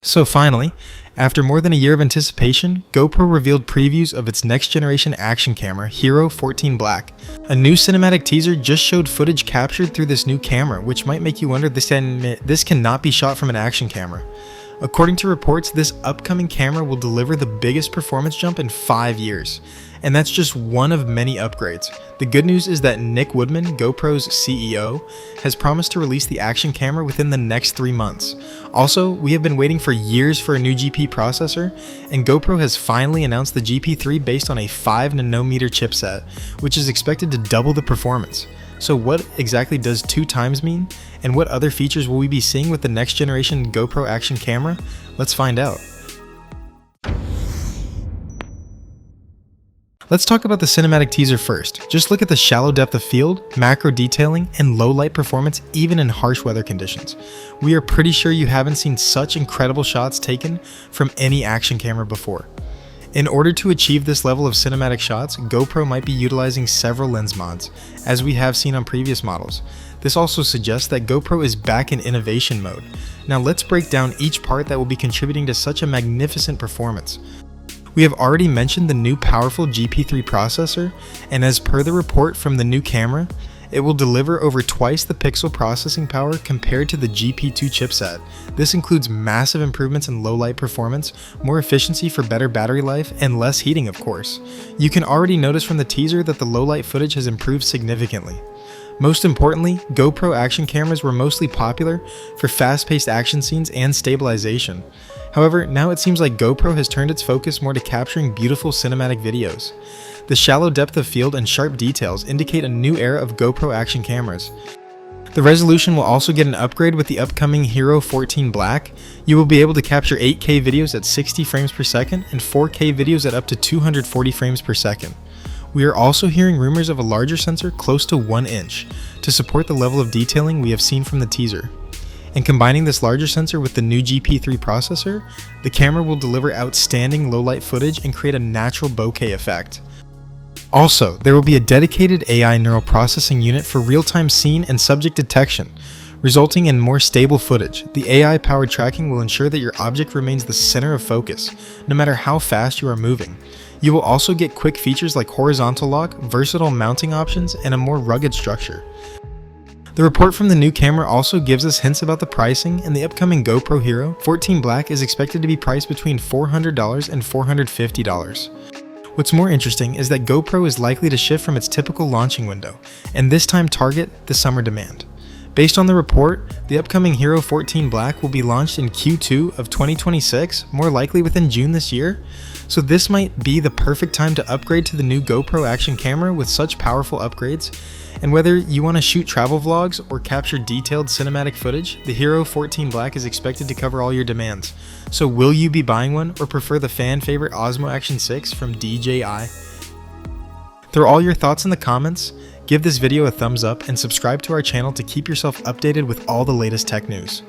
So finally, after more than a year of anticipation, GoPro revealed previews of its next generation action camera, Hero 14 Black. A new cinematic teaser just showed footage captured through this new camera, which might make you wonder this cannot be shot from an action camera. According to reports, this upcoming camera will deliver the biggest performance jump in 5 years. And that's just one of many upgrades. The good news is that Nick Woodman, GoPro's CEO, has promised to release the action camera within the next 3 months. Also, we have been waiting for years for a new GP processor, and GoPro has finally announced the GP3 based on a 5nm chipset, which is expected to double the performance. So what exactly does 2 times mean? And what other features will we be seeing with the next generation GoPro Action camera? Let's find out. Let's talk about the cinematic teaser first. Just look at the shallow depth of field, macro detailing, and low light performance even in harsh weather conditions. We are pretty sure you haven't seen such incredible shots taken from any action camera before. In order to achieve this level of cinematic shots, GoPro might be utilizing several lens mods, as we have seen on previous models. This also suggests that GoPro is back in innovation mode. Now let's break down each part that will be contributing to such a magnificent performance. We have already mentioned the new powerful GP3 processor, and as per the report from the new camera, it will deliver over twice the pixel processing power compared to the GP2 chipset. This includes massive improvements in low light performance, more efficiency for better battery life, and less heating of course. You can already notice from the teaser that the low light footage has improved significantly. Most importantly, GoPro action cameras were mostly popular for fast-paced action scenes and stabilization. However, now it seems like GoPro has turned its focus more to capturing beautiful cinematic videos. The shallow depth of field and sharp details indicate a new era of GoPro action cameras. The resolution will also get an upgrade with the upcoming Hero 14 Black. You will be able to capture 8K videos at 60 frames per second and 4K videos at up to 240 frames per second. We are also hearing rumors of a larger sensor close to 1 inch to support the level of detailing we have seen from the teaser. And combining this larger sensor with the new GP3 processor, the camera will deliver outstanding low-light footage and create a natural bokeh effect. Also, there will be a dedicated AI neural processing unit for real-time scene and subject detection, resulting in more stable footage. The AI-powered tracking will ensure that your object remains the center of focus, no matter how fast you are moving. You will also get quick features like horizontal lock, versatile mounting options, and a more rugged structure. The report from the new camera also gives us hints about the pricing, and the upcoming GoPro Hero 14 Black is expected to be priced between $400 and $450. What's more interesting is that GoPro is likely to shift from its typical launching window, and this time target the summer demand. Based on the report, the upcoming Hero 14 Black will be launched in Q2 of 2026, more likely within June this year. So this might be the perfect time to upgrade to the new GoPro Action camera with such powerful upgrades. And whether you want to shoot travel vlogs or capture detailed cinematic footage, the Hero 14 Black is expected to cover all your demands. So will you be buying one or prefer the fan favorite Osmo Action 6 from DJI? Throw all your thoughts in the comments, give this video a thumbs up, and subscribe to our channel to keep yourself updated with all the latest tech news.